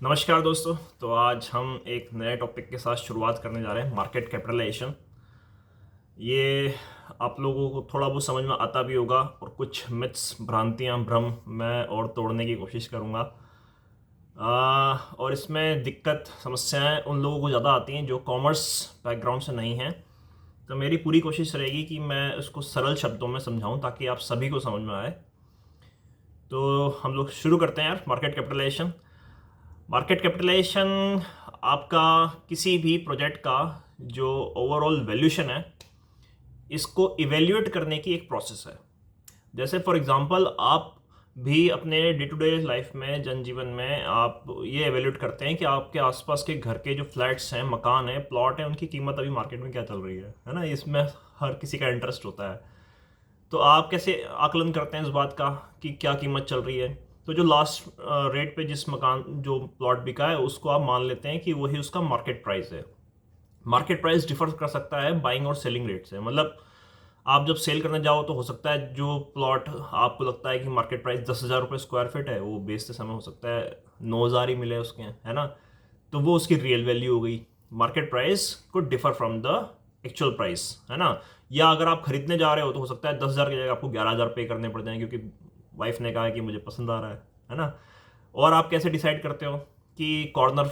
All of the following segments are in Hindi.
नमस्कार दोस्तों। तो आज हम एक नए टॉपिक के साथ शुरुआत करने जा रहे हैं, मार्केट कैपिटलाइजेशन। ये आप लोगों को थोड़ा बहुत समझ में आता भी होगा और कुछ मिथ्स, भ्रांतियां, भ्रम मैं और तोड़ने की कोशिश करूंगा। और इसमें दिक्कत, समस्याएं उन लोगों को ज़्यादा आती हैं जो कॉमर्स बैकग्राउंड से नहीं हैं। तो मेरी पूरी कोशिश रहेगी कि मैं उसको सरल शब्दों में समझाऊं ताकि आप सभी को समझ में आए। तो हम लोग शुरू करते हैं यार। मार्केट कैपिटलाइजेशन आपका किसी भी प्रोजेक्ट का जो ओवरऑल वैल्यूशन है, इसको इवेल्युएट करने की एक प्रोसेस है। जैसे फॉर एग्जांपल आप भी अपने डे टू डे लाइफ में, जनजीवन में आप ये एवेल्यूएट करते हैं कि आपके आसपास के घर के जो फ्लैट्स हैं, मकान हैं, प्लॉट हैं, उनकी कीमत अभी मार्केट में क्या चल रही है ना। इसमें हर किसी का इंटरेस्ट होता है। तो आप कैसे आकलन करते हैं इस बात का कि क्या कीमत चल रही है? तो जो लास्ट रेट पे जिस मकान, जो प्लॉट बिका है, उसको आप मान लेते हैं कि वही उसका मार्केट प्राइस है। मार्केट प्राइस डिफर कर सकता है बाइंग और सेलिंग रेट से। मतलब आप जब सेल करने जाओ तो हो सकता है जो प्लॉट आपको लगता है कि मार्केट प्राइस 10,000 रुपये स्क्वायर फीट है, वो बेचते समय हो सकता है 9,000 ही मिले उसके, है ना। तो वो उसकी रियल वैल्यू हो गई। मार्केट प्राइस को differ from the actual price, है ना। या अगर आप खरीदने जा रहे हो तो हो सकता है 10,000 की जगह आपको 11,000 पे करने पड़ जाएं क्योंकि वाइफ ने कहा है कि मुझे पसंद आ रहा है ना। और आप कैसे डिसाइड करते हो कि कॉर्नर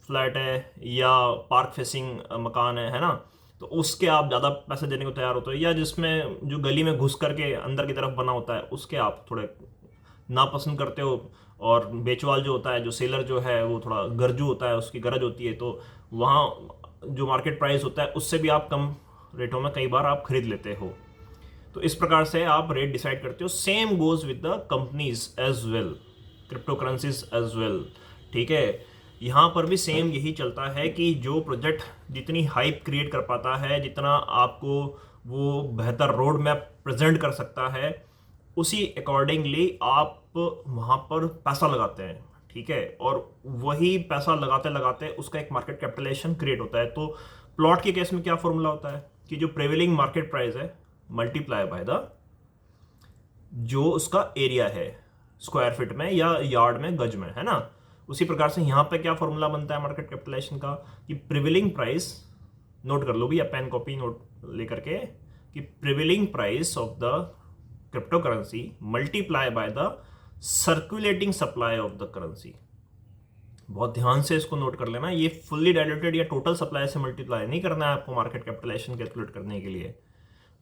फ्लैट है या पार्क फेसिंग मकान है ना। तो उसके आप ज़्यादा पैसे देने को तैयार होते हो, या जिसमें जो गली में घुस करके अंदर की तरफ बना होता है उसके आप थोड़े नापसंद करते हो। और बेचवाल जो होता है, जो सेलर जो है, वो थोड़ा गरजू होता है, उसकी गरज होती है, तो वहाँ जो मार्केट प्राइस होता है उससे भी आप कम रेटों में कई बार आप खरीद लेते हो। तो इस प्रकार से आप रेट डिसाइड करते हो। Same goes with the companies as well, crypto currencies as well. ठीक है, यहाँ पर भी सेम यही चलता है कि जो प्रोजेक्ट जितनी हाइप क्रिएट कर पाता है, जितना आपको वो बेहतर रोड मैप प्रेजेंट कर सकता है, उसी अकॉर्डिंगली आप वहाँ पर पैसा लगाते हैं। ठीक है, और वही पैसा लगाते लगाते उसका एक मार्केट कैपिटलाइजेशन क्रिएट होता है। तो प्लॉट के केस में क्या फॉर्मूला होता है कि जो प्रेवेलिंग मार्केट प्राइस है मल्टीप्लाई बाय द जो उसका एरिया है, स्क्वायर फीट में या यार्ड में, गज में, है ना। उसी प्रकार से यहाँ पे क्या फॉर्मूला बनता है मार्केट कैपिटलाइजेशन का कि प्रिवेलिंग प्राइस, नोट कर लो भी या पेन कॉपी नोट लेकर के, कि prevailing price of the crypto currency multiply by the circulating supply of the currency. बहुत ध्यान से इसको नोट कर लेना। ये फुल्ली डायल्यूटेड या टोटल सप्लाई से मल्टीप्लाई नहीं करना है आपको मार्केट कैपिटलाइजेशन कैलकुलेट करने के लिए।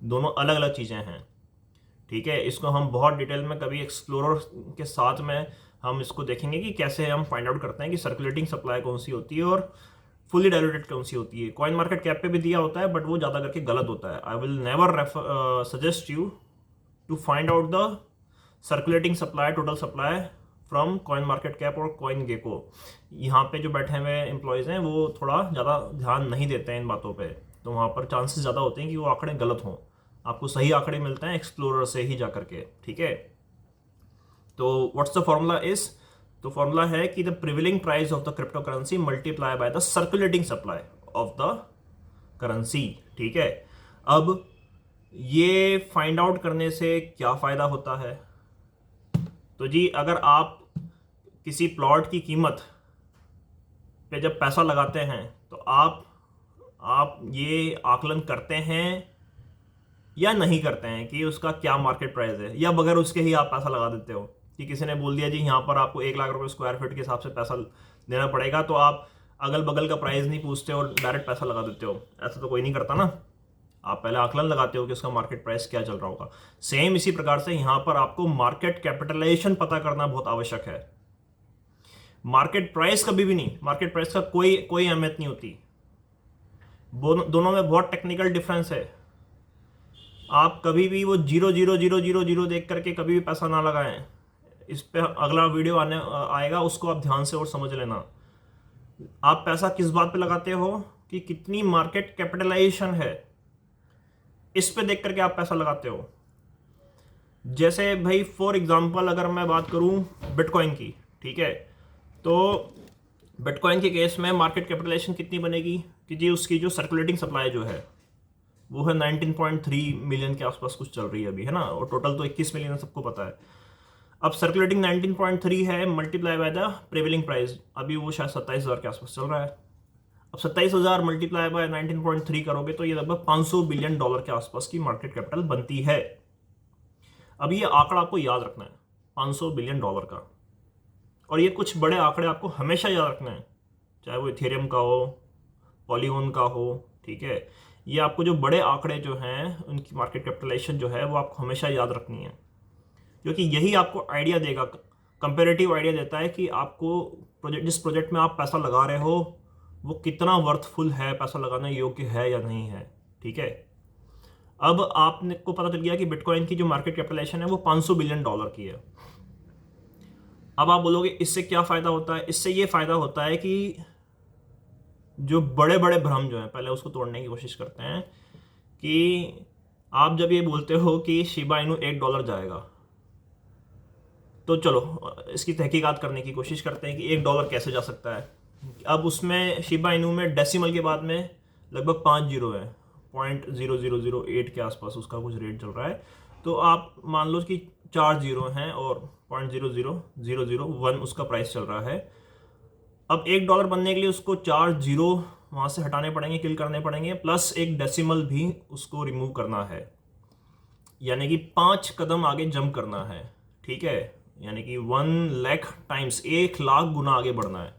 दोनों अलग अलग चीज़ें हैं। ठीक है, इसको हम बहुत डिटेल में कभी एक्सप्लोरर के साथ में हम इसको देखेंगे कि कैसे हम फाइंड आउट करते हैं कि सर्कुलेटिंग सप्लाई कौन सी होती है और फुली डायल्यूटेड कौन सी होती है। कॉइन मार्केट कैप पे भी दिया होता है, बट वो ज़्यादा करके गलत होता है। I will never suggest you to find out the circulating supply, total supply from CoinMarketCap और कॉइन गेको। यहाँ पे जो बैठे हुए एम्प्लॉयज़ हैं वो थोड़ा ज़्यादा ध्यान नहीं देते हैं इन बातों पे, तो वहाँ पर चांसेस ज़्यादा होते हैं कि वो आंकड़े गलत हों। आपको सही आंकड़े मिलते हैं एक्सप्लोरर से ही जा करके। ठीक है, तो व्हाट्स द फॉर्मूला इज, तो फॉर्मूला है कि the prevailing price of the crypto currency multiply by the circulating supply of the currency. ठीक है, अब ये फाइंड आउट करने से क्या फ़ायदा होता है? तो जी, अगर आप किसी प्लॉट की कीमत पे जब पैसा लगाते हैं तो आप ये आकलन करते हैं या नहीं करते हैं कि उसका क्या मार्केट प्राइस है, या बगैर उसके ही आप पैसा लगा देते हो कि किसी ने बोल दिया जी यहाँ पर आपको 1 लाख रुपए स्क्वायर फीट के हिसाब से पैसा देना पड़ेगा, तो आप अगल बगल का प्राइस नहीं पूछते और डायरेक्ट पैसा लगा देते हो? ऐसा तो कोई नहीं करता ना। आप पहले आकलन लगाते हो कि उसका मार्केट प्राइस क्या चल रहा होगा। सेम इसी प्रकार से यहाँ पर आपको मार्केट कैपिटलाइजेशन पता करना बहुत आवश्यक है। मार्केट प्राइस कभी भी नहीं, मार्केट प्राइस का कोई कोई अहमियत नहीं होती। दोनों में बहुत टेक्निकल डिफरेंस है। आप कभी भी वो 0,0,0,0,0 देख करके कभी भी पैसा ना लगाएं। इस पे अगला वीडियो आएगा, उसको आप ध्यान से और समझ लेना। आप पैसा किस बात पे लगाते हो कि कितनी मार्केट कैपिटलाइजेशन है, इस पे देख करके आप पैसा लगाते हो। जैसे भाई फॉर एग्जांपल अगर मैं बात करूं बिटकॉइन की, ठीक है, तो बिटकॉइन के केस में मार्केट कैपिटलाइजेशन कितनी बनेगी कि जी उसकी जो सर्कुलेटिंग सप्लाई जो है वो है 19.3 मिलियन के आसपास कुछ चल रही है अभी, है ना। और टोटल तो 21 मिलियन सबको पता है। अब सर्कुलेटिंग 19.3 है मल्टीप्लाई बाय द प्रेवेलिंग प्राइस, अभी वो शायद 27,000 के आसपास चल रहा है। अब 27,000 मल्टीप्लाई बाय 19.3 करोगे तो ये लगभग $500 बिलियन के आसपास की मार्केट कैपिटल बनती है। अब ये आंकड़ा आपको याद रखना है, $500 बिलियन का। और ये कुछ बड़े आंकड़े आपको हमेशा याद रखना है, चाहे वो इथेरियम का हो, पॉलीगॉन का हो, ठीक है। ये आपको जो बड़े आंकड़े जो हैं उनकी मार्केट कैपिटलाइजेशन जो है वो आपको हमेशा याद रखनी है, क्योंकि यही आपको आइडिया देगा, कंपेरेटिव आइडिया देता है कि आपको जिस प्रोजेक्ट में आप पैसा लगा रहे हो वो कितना वर्थफुल है, पैसा लगाने योग्य है या नहीं है, ठीक है। अब आपने को पता चल गया कि बिटकॉइन की जो मार्केट कैपिटलाइजेशन है वो $500 बिलियन की है। अब आप बोलोगे इससे क्या फ़ायदा होता है? इससे ये फ़ायदा होता है कि जो बड़े बड़े भ्रम जो हैं पहले उसको तोड़ने की कोशिश करते हैं कि आप जब ये बोलते हो कि शिबा इनू $1 जाएगा, तो चलो इसकी तहकीकात करने की कोशिश करते हैं कि $1 कैसे जा सकता है। अब उसमें शिबा इनू में डेसिमल के बाद में लगभग 5 जीरो है, 0.0008 के आसपास उसका कुछ रेट चल रहा है। तो आप मान लो कि 4 जीरो हैं और 0.00001 उसका प्राइस चल रहा है। अब $1 बनने के लिए उसको 4 जीरो वहाँ से हटाने पड़ेंगे, किल करने पड़ेंगे, प्लस एक डेसिमल भी उसको रिमूव करना है, यानी कि 5 कदम आगे जंप करना है, ठीक है। यानी कि 1 लाख टाइम्स, 1 लाख गुना आगे बढ़ना है।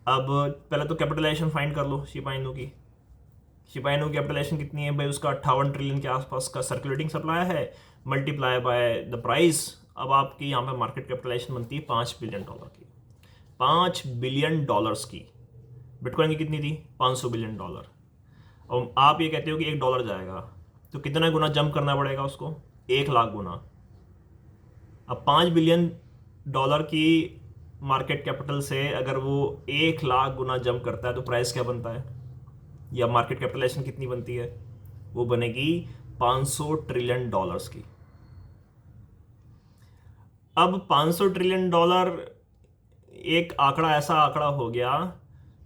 अब पहले तो कैपिटलाइजेशन फाइंड कर लो शिबा इनू की। शिबा इनू की कैपिटलाइजेशन कितनी है भाई? उसका 58 ट्रिलियन के आसपास का सर्कुलेटिंग सप्लाई है, मल्टीप्लाई बाय द प्राइस। अब आपकी यहाँ पे मार्केट कैपिटलाइजेशन बनती है $5 बिलियन की, $5 बिलियन की। बिटकॉइन की कितनी थी? $500 बिलियन। और आप ये कहते हो कि $1 जाएगा, तो कितना गुना जंप करना पड़ेगा उसको? 1 लाख गुना। अब $5 बिलियन की मार्केट कैपिटल से अगर वो 1 लाख गुना जंप करता है तो प्राइस क्या बनता है, या मार्केट कैपिटलाइजेशन कितनी बनती है? वो बनेगी $500 ट्रिलियन की। अब $500 ट्रिलियन एक आंकड़ा, ऐसा आंकड़ा हो गया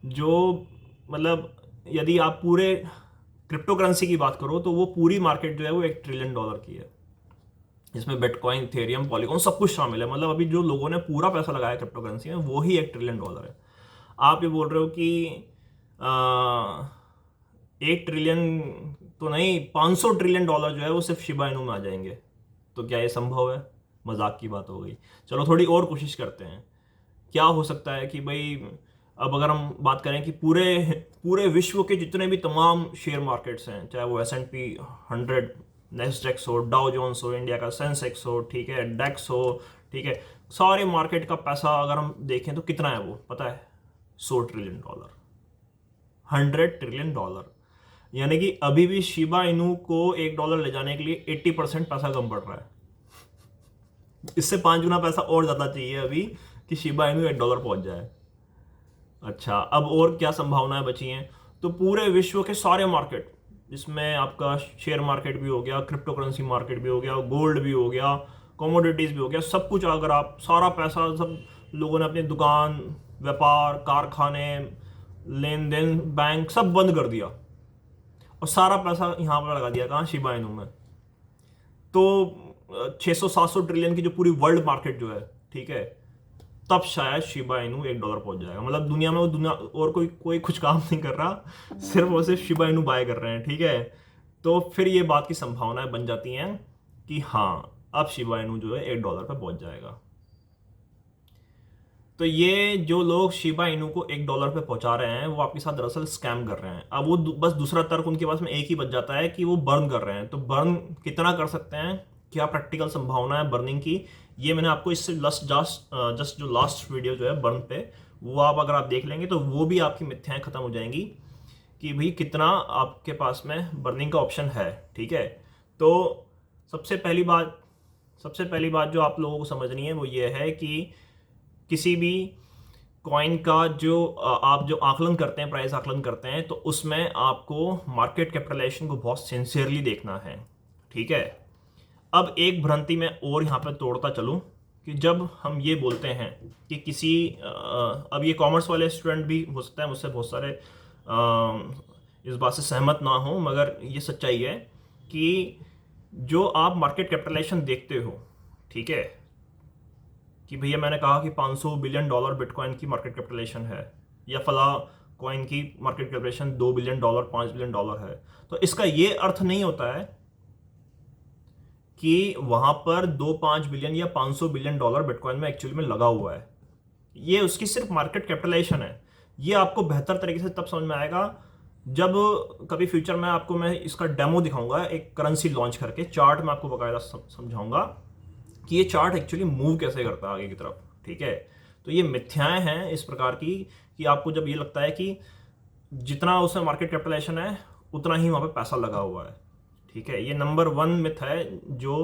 जो मतलब यदि आप पूरे क्रिप्टो करेंसी की बात करो तो वो पूरी मार्केट जो है वो $1 ट्रिलियन की है, जिसमें बिटकॉइन, इथेरियम, पॉलीगॉन सब कुछ शामिल है। मतलब अभी जो लोगों ने पूरा पैसा लगाया क्रिप्टो करेंसी में वो ही $1 ट्रिलियन है। आप ये बोल रहे हो कि 1 ट्रिलियन तो नहीं, $500 ट्रिलियन जो है वो सिर्फ शिबा इनू में आ जाएंगे, तो क्या ये संभव है? मजाक की बात हो गई। चलो थोड़ी और कोशिश करते हैं, क्या हो सकता है कि भाई अब अगर हम बात करें कि पूरे पूरे विश्व के जितने भी तमाम शेयर मार्केट्स हैं, चाहे वो S&P 100, नेस्डेक्स हो, डाउ जोन्स हो, इंडिया का सेंसेक्स हो, ठीक है, डेक्स हो, ठीक है, सारे मार्केट का पैसा अगर हम देखें तो कितना है वो पता है? $100 ट्रिलियन, $100 ट्रिलियन। यानी कि अभी भी शिबा इनू को $1 ले जाने के लिए 80% पैसा कम पड़ रहा है। इससे 5 गुना पैसा और ज़्यादा चाहिए अभी कि शिबा इनू $1 पहुंच जाए। अच्छा, अब और क्या संभावनाएं बची हैं? तो पूरे विश्व के सारे मार्केट, जिसमें आपका शेयर मार्केट भी हो गया, क्रिप्टो करेंसी मार्केट भी हो गया, गोल्ड भी हो गया, कमोडिटीज़ भी हो गया, सब कुछ अगर आप सारा पैसा, सब लोगों ने अपनी दुकान, व्यापार, कारखाने, लेन देन, बैंक सब बंद कर दिया और सारा पैसा यहाँ पर लगा दिया, कहाँ? शिबा इनू में। तो 600-700 ट्रिलियन की जो पूरी वर्ल्ड मार्केट जो है, ठीक है, तब शायद शिबा इनू $1 पहुंच जाएगा। मतलब दुनिया में वो दुनिया और कोई कुछ काम नहीं कर रहा, सिर्फ वो सिर्फ शिबा इनू बाय कर रहे हैं, ठीक है। तो फिर ये बात की संभावनाएं बन जाती हैं कि हाँ, अब शिबा इनू जो है $1 पे पहुंच जाएगा। तो ये जो लोग शिबा इनू को $1 पे पहुंचा रहे हैं वो आपके साथ दरअसल स्कैम कर रहे हैं। अब वो बस दूसरा तर्क उनके पास में एक ही बच जाता है कि वो बर्न कर रहे हैं। तो बर्न कितना कर सकते हैं, क्या प्रैक्टिकल संभावना है बर्निंग की, ये मैंने आपको इससे जस्ट जो लास्ट वीडियो जो है बर्न पे, वो आप अगर आप देख लेंगे तो वो भी आपकी मिथ्याएं खत्म हो जाएंगी कि भाई कितना आपके पास में बर्निंग का ऑप्शन है, ठीक है। तो सबसे पहली बात जो आप लोगों को समझनी है वो ये है कि किसी भी कॉइन का जो आप जो आकलन करते हैं, प्राइस आकलन करते हैं, तो उसमें आपको मार्केट कैपिटलाइजेशन को बहुत सिंसियरली देखना है, ठीक है। अब एक भ्रांति में और यहाँ पर तोड़ता चलूँ कि जब हम ये बोलते हैं कि किसी अब ये कॉमर्स वाले स्टूडेंट भी हो सकता है मुझसे बहुत सारे इस बात से सहमत ना हो, मगर ये सच्चाई है कि जो आप मार्केट कैपिटलाइजेशन देखते हो, ठीक है, कि भैया मैंने कहा कि $500 बिलियन बिटकॉइन की मार्केट कैपिटलाइजेशन है, या फला कॉइन की मार्केट कैपिटलाइजेशन $2 बिलियन $5 बिलियन है, तो इसका ये अर्थ नहीं होता है कि वहां पर 2-5 बिलियन या $500 बिलियन बिटकॉइन में एक्चुअली में लगा हुआ है। ये उसकी सिर्फ मार्केट कैपिटलाइजेशन है। ये आपको बेहतर तरीके से तब समझ में आएगा जब कभी फ्यूचर में आपको मैं इसका डेमो दिखाऊंगा, एक करेंसी लॉन्च करके चार्ट में आपको बकायदा समझाऊंगा कि ये चार्ट एक्चुअली मूव कैसे करता है आगे की तरफ। ठीक है, तो ये मिथ्याएं हैं इस प्रकार की कि आपको जब ये लगता है कि जितना उसमें मार्केट कैपिटलाइजेशन है उतना ही वहां पे पैसा लगा हुआ है। ठीक है, ये नंबर 1 मिथ है जो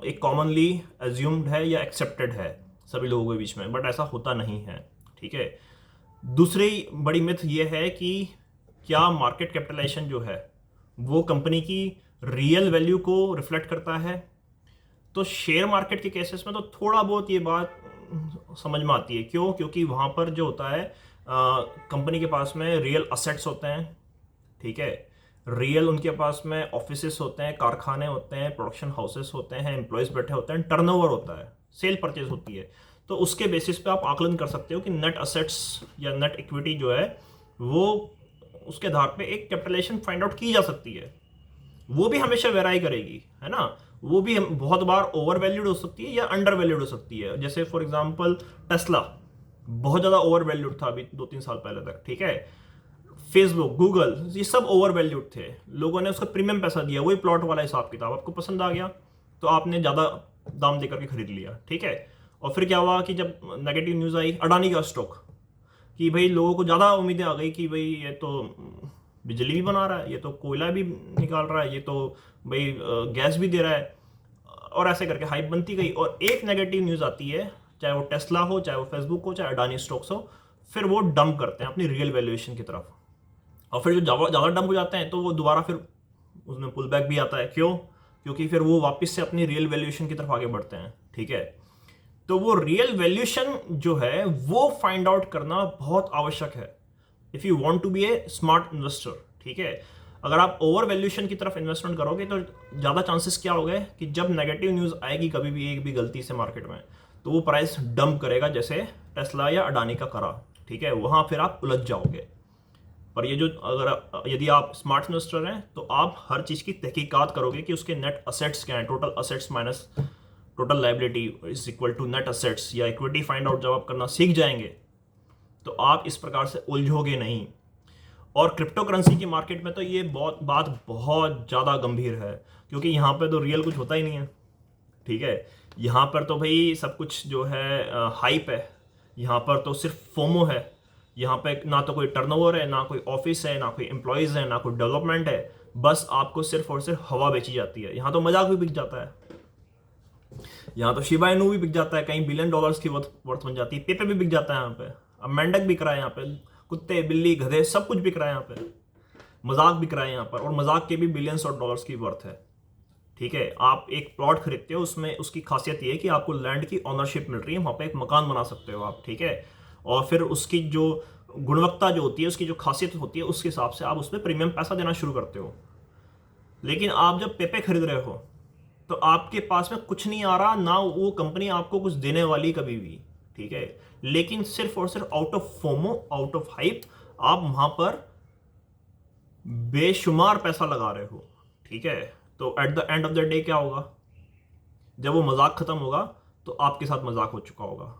एक कॉमनली एज्यूम्ड है या एक्सेप्टेड है सभी लोगों के बीच में, बट ऐसा होता नहीं है। ठीक है, दूसरी बड़ी मिथ ये है कि क्या मार्केट कैपिटलाइजेशन जो है वो कंपनी की रियल वैल्यू को रिफ्लेक्ट करता है। तो शेयर मार्केट के केसेस में तो थोड़ा बहुत ये बात समझ में आती है। क्यों? क्योंकि वहां पर जो होता है कंपनी के पास में रियल असेट्स होते हैं। ठीक है, रियल उनके पास में ऑफिसेस होते हैं, कारखाने होते हैं, प्रोडक्शन हाउसेस होते हैं, एम्प्लॉयज बैठे होते हैं, टर्नओवर होता है, सेल परचेज होती है। तो उसके बेसिस पे आप आकलन कर सकते हो कि नेट असेट्स या नेट इक्विटी जो है वो उसके आधार पे एक कैपिटलाइजेशन फाइंड आउट की जा सकती है। वो भी हमेशा वेराई करेगी, है ना। वो भी बहुत बार ओवर वैल्यूड हो सकती है या अंडर वैल्यूड हो सकती है। जैसे फॉर एग्जांपल टेस्ला बहुत ज़्यादा ओवर वैल्यूड था अभी 2-3 साल पहले तक। ठीक है, फेसबुक, गूगल, ये सब ओवर वैल्यूड थे, लोगों ने उसका प्रीमियम पैसा दिया, वही प्लॉट वाला हिसाब किताब, आपको पसंद आ गया तो आपने ज़्यादा दाम देकर के खरीद लिया। ठीक है, और फिर क्या हुआ कि जब नेगेटिव न्यूज़ आई अडानी का स्टॉक, कि भाई लोगों को ज़्यादा उम्मीदें आ गई कि भाई ये तो बिजली भी बना रहा है, ये तो कोयला भी निकाल रहा है, ये तो भाई गैस भी दे रहा है, और ऐसे करके हाइप बनती गई। और एक नेगेटिव न्यूज़ आती है, चाहे वो टेस्ला हो, चाहे वो फेसबुक हो, चाहे अडानी स्टॉक्स हो, फिर वो डंप करते हैं अपनी रियल वैल्यूएशन की तरफ। और फिर जो ज़्यादा डंप हो जाते हैं तो वो दोबारा फिर उसमें पुल बैक भी आता है। क्यों? क्योंकि फिर वो वापस से अपनी रियल वैल्यूएशन की तरफ आगे बढ़ते हैं। ठीक है, तो वो रियल वैल्यूएशन जो है वो फाइंड आउट करना बहुत आवश्यक है if you want to be a smart investor. ठीक है, अगर आप ओवर वैल्यूएशन की तरफ इन्वेस्टमेंट करोगे तो ज़्यादा चांसेस क्या हो गए कि जब नेगेटिव न्यूज़ आएगी कभी भी एक भी गलती से मार्केट में, तो वो प्राइस डंप करेगा, जैसे टेस्ला या अडानी का करा। ठीक है, वहां फिर आप उलझ जाओगे। पर ये जो यदि आप स्मार्ट इन्वेस्टर हैं तो आप हर चीज़ की तहकीकात करोगे कि उसके नेट असेट्स क्या हैं, total assets minus total liability is equal to net assets, या इक्विटी फाइंड आउट जब आप करना सीख जाएंगे तो आप इस प्रकार से उलझोगे नहीं। और क्रिप्टो करेंसी की मार्केट में तो ये बात बहुत ज़्यादा गंभीर है, क्योंकि यहाँ पे तो रियल कुछ होता ही नहीं है। ठीक है, यहाँ पर तो भाई सब कुछ जो है हाइप है, यहाँ पर तो सिर्फ फोमो है, यहाँ पे ना तो कोई टर्नओवर है, ना कोई ऑफिस है, ना कोई एम्प्लॉयज़ है, ना कोई डेवलपमेंट है, बस आपको सिर्फ और सिर्फ हवा बेची जाती है। यहाँ तो मजाक भी बिक जाता है, यहाँ तो शिबा इनू भी बिक जाता है, कहीं बिलियन डॉलर्स की वर्थ बन जाती है, पेपे भी बिक जाता है यहाँ पे, अब मेंढक बिक रहा है यहाँ पे, कुत्ते बिल्ली गधे सब कुछ बिक रहा है यहाँ पे, मजाक बिक रहा है यहाँ पर, और मजाक के भी बिलियंस ऑफ डॉलर्स की वर्थ है। ठीक है, आप एक प्लॉट खरीदते हो, उसमें उसकी खासियत ये है कि आपको लैंड की ऑनरशिप मिल रही है, वहाँ पे एक मकान बना सकते हो आप। ठीक है, और फिर उसकी जो गुणवत्ता जो होती है, उसकी जो खासियत होती है, उसके हिसाब से आप उसमें प्रीमियम पैसा देना शुरू करते हो। लेकिन आप जब पेपे खरीद रहे हो तो आपके पास में कुछ नहीं आ रहा, ना वो कंपनी आपको कुछ देने वाली कभी भी। ठीक है, लेकिन सिर्फ और सिर्फ out of FOMO, out of hype, आप वहां पर बेशुमार पैसा लगा रहे हो। ठीक है, तो at the end of the day क्या होगा, जब वो मजाक खत्म होगा तो आपके साथ मजाक हो चुका होगा।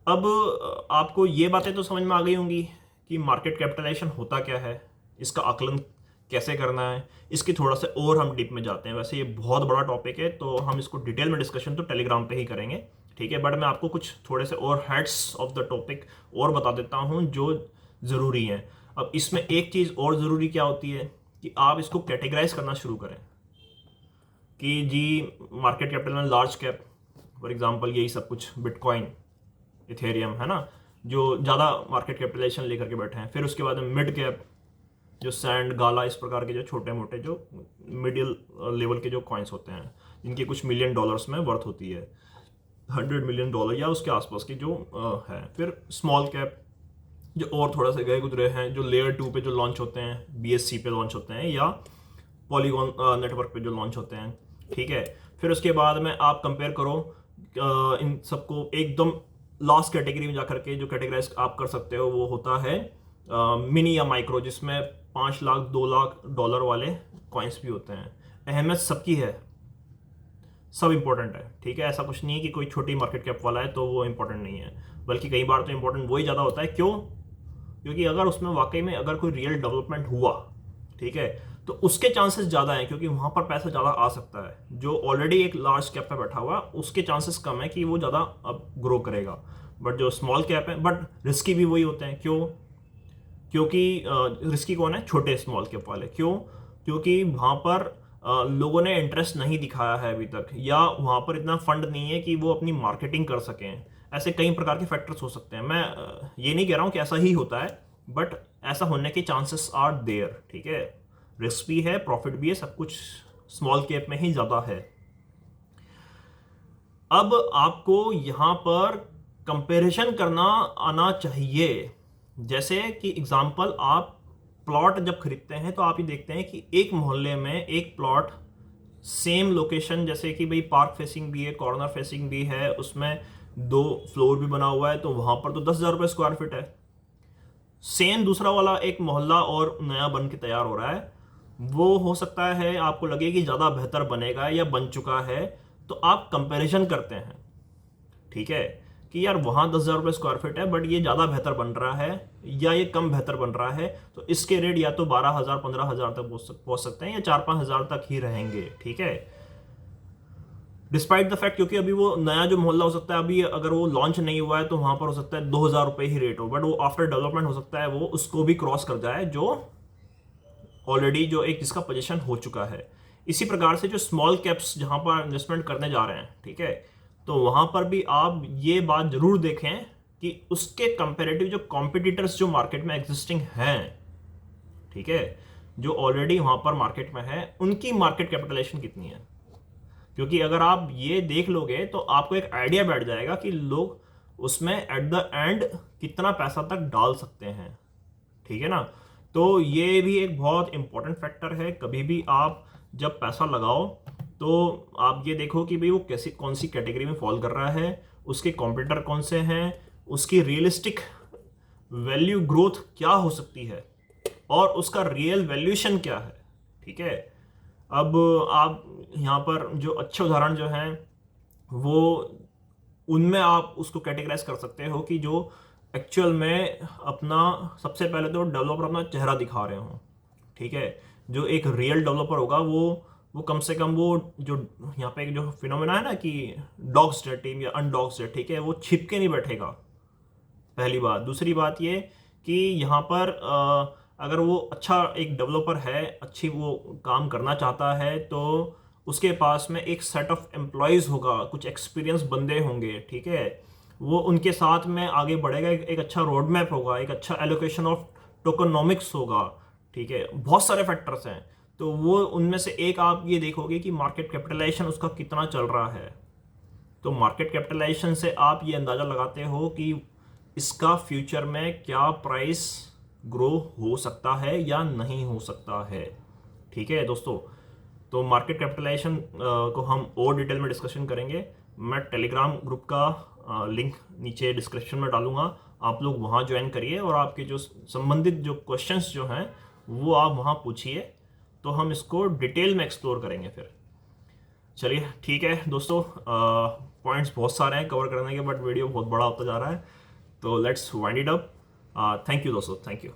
अब आपको ये बातें तो समझ में आ गई होंगी कि मार्केट कैपिटलाइजेशन होता क्या है, इसका आकलन कैसे करना है। इसकी थोड़ा सा और हम डीप में जाते हैं। वैसे ये बहुत बड़ा टॉपिक है, तो हम इसको डिटेल में डिस्कशन तो टेलीग्राम पे ही करेंगे। ठीक है, बट मैं आपको कुछ थोड़े से और हेड्स ऑफ द टॉपिक और बता देता हूँ जो ज़रूरी हैं। अब इसमें एक चीज़ और ज़रूरी क्या होती है कि आप इसको कैटेगराइज करना शुरू करें कि जी मार्केट कैपिटल में लार्ज कैप, फॉर एग्जांपल यही सब कुछ, बिटकॉइन, इथेरियम, है ना, जो ज़्यादा मार्केट कैपिटलाइजेशन लेकर के बैठे हैं। फिर उसके बाद में मिड कैप, जो सैंड, गाला, इस प्रकार के जो छोटे मोटे जो मिडिल लेवल के जो कॉइन्स होते हैं, जिनकी कुछ मिलियन डॉलर्स में वर्थ होती है, $100 मिलियन या उसके आसपास की जो है। फिर स्मॉल कैप, जो और थोड़ा सा गए गुजरे हैं, जो लेयर 2 पे जो लॉन्च होते हैं, BSC पे लॉन्च होते हैं, या पॉलीगॉन नेटवर्क पे जो लॉन्च होते हैं। ठीक है, फिर उसके बाद में आप कंपेयर करो इन सबको एकदम लास्ट कैटेगरी में जाकर के जो कैटेगराइज आप कर सकते हो वो होता है मिनी या माइक्रो, जिसमें 5 लाख 2 लाख डॉलर वाले कॉइन्स भी होते हैं। अहमियत सबकी है, सब इंपॉर्टेंट है, ठीक है। ऐसा कुछ नहीं है कि कोई छोटी मार्केट कैप वाला है तो वो इंपॉर्टेंट नहीं है, बल्कि कई बार तो इंपॉर्टेंट वही ज़्यादा होता है। क्यों? क्योंकि अगर उसमें वाकई में अगर कोई रियल डेवलपमेंट हुआ, ठीक है, तो उसके चांसेस ज़्यादा हैं, क्योंकि वहाँ पर पैसा ज़्यादा आ सकता है। जो ऑलरेडी एक लार्ज कैप पे बैठा हुआ उसके चांसेस कम है कि वो ज़्यादा अब ग्रो करेगा। बट जो स्मॉल कैप है, बट रिस्की भी वही होते हैं। क्यों? क्योंकि रिस्की कौन है? छोटे स्मॉल कैप वाले। क्यों? क्योंकि वहाँ पर लोगों ने इंटरेस्ट नहीं दिखाया है अभी तक, या वहाँ पर इतना फंड नहीं है कि वो अपनी मार्केटिंग कर सकें। ऐसे कई प्रकार के फैक्टर्स हो सकते हैं। मैं ये नहीं कह रहा हूँ कि ऐसा ही होता है, बट ऐसा होने के चांसेस आर देयर, ठीक है। रिस्क भी है, प्रॉफिट भी है, सब कुछ स्मॉल कैप में ही ज़्यादा है। अब आपको यहाँ पर कंपैरिजन करना आना चाहिए। जैसे कि एग्जांपल, आप प्लॉट जब खरीदते हैं तो आप ये देखते हैं कि एक मोहल्ले में एक प्लॉट सेम लोकेशन, जैसे कि भाई पार्क फेसिंग भी है, कॉर्नर फेसिंग भी है, उसमें 2 फ्लोर भी बना हुआ है, तो वहाँ पर तो 10,000 रुपये स्क्वायर फीट है। सेम दूसरा वाला एक मोहल्ला और नया बन के तैयार हो रहा है, वो हो सकता है आपको लगे कि ज़्यादा बेहतर बनेगा या बन चुका है, तो आप कंपैरिजन करते हैं, ठीक है, कि यार वहाँ 10,000 रुपये स्क्वायर फीट है बट ये ज़्यादा बेहतर बन रहा है या ये कम बेहतर बन रहा है, तो इसके रेट या तो 12,000 15,000 तक पहुँच सकते हैं या 4-5 हज़ार तक ही रहेंगे, ठीक है। डिस्पाइट द फैक्ट, क्योंकि अभी वो नया जो मोहल्ला हो सकता है, अभी अगर वो लॉन्च नहीं हुआ है तो वहाँ पर हो सकता है 2,000 रुपये ही रेट हो, बट वो आफ्टर डेवलपमेंट हो सकता है वो उसको भी क्रॉस कर जाए, जो ऑलरेडी जो एक जिसका पोजीशन हो चुका है। इसी प्रकार से जो स्मॉल कैप्स जहाँ पर इन्वेस्टमेंट करने जा रहे हैं, ठीक है, तो वहाँ पर भी आप ये बात जरूर देखें कि उसके कंपेरेटिव जो कॉम्पिटिटर्स जो मार्केट में एग्जिस्टिंग हैं, ठीक है, जो ऑलरेडी वहाँ पर मार्केट में है, उनकी मार्केट कैपिटलाइजेशन कितनी है। क्योंकि अगर आप ये देख लोगे तो आपको एक आइडिया बैठ जाएगा कि लोग उसमें एट द एंड कितना पैसा तक डाल सकते हैं, ठीक है ना। तो ये भी एक बहुत इंपॉर्टेंट फैक्टर है। कभी भी आप जब पैसा लगाओ तो आप ये देखो कि भाई वो कैसी कौन सी कैटेगरी में फॉल कर रहा है, उसके कॉम्पिटिटर कौन से हैं, उसकी रियलिस्टिक वैल्यू ग्रोथ क्या हो सकती है और उसका रियल वैल्यूएशन क्या है, ठीक है। अब आप यहाँ पर जो अच्छे उदाहरण जो हैं वो उनमें आप उसको कैटेगराइज कर सकते हो कि जो एक्चुअल में अपना सबसे पहले तो डेवलपर अपना चेहरा दिखा रहे हो, ठीक है। जो एक रियल डेवलपर होगा वो कम से कम वो जो यहाँ पे एक जो फिनोमेना है ना कि डॉग्स डेड टीम या अनडॉग्स डेड, ठीक है, वो छिप के नहीं बैठेगा, पहली बात। दूसरी बात ये कि यहाँ पर अगर वो अच्छा एक डेवलपर है, अच्छी वो काम करना चाहता है, तो उसके पास में एक सेट ऑफ एम्प्लॉयज़ होगा, कुछ एक्सपीरियंस बंदे होंगे, ठीक है, वो उनके साथ में आगे बढ़ेगा, एक अच्छा रोड मैप होगा, एक अच्छा एलोकेशन ऑफ टोकनॉमिक्स होगा, ठीक है। बहुत सारे फैक्टर्स हैं, तो वो उनमें से एक आप ये देखोगे कि मार्केट कैपिटलाइजेशन उसका कितना चल रहा है। तो मार्केट कैपिटलाइजेशन से आप ये अंदाज़ा लगाते हो कि इसका फ्यूचर में क्या प्राइस ग्रो हो सकता है या नहीं हो सकता है, ठीक है दोस्तों। तो मार्केट कैपिटलाइजेशन को हम और डिटेल में डिस्कशन करेंगे। मैं टेलीग्राम ग्रुप का लिंक नीचे डिस्क्रिप्शन में डालूंगा, आप लोग वहाँ ज्वाइन करिए और आपके जो संबंधित जो क्वेश्चंस जो हैं वो आप वहाँ पूछिए, तो हम इसको डिटेल में एक्सप्लोर करेंगे फिर। चलिए ठीक है दोस्तों, पॉइंट्स बहुत सारे हैं कवर करने के, बट वीडियो बहुत बड़ा होता जा रहा है, तो let's wind it up. Thank you दोस्तों, थैंक यू।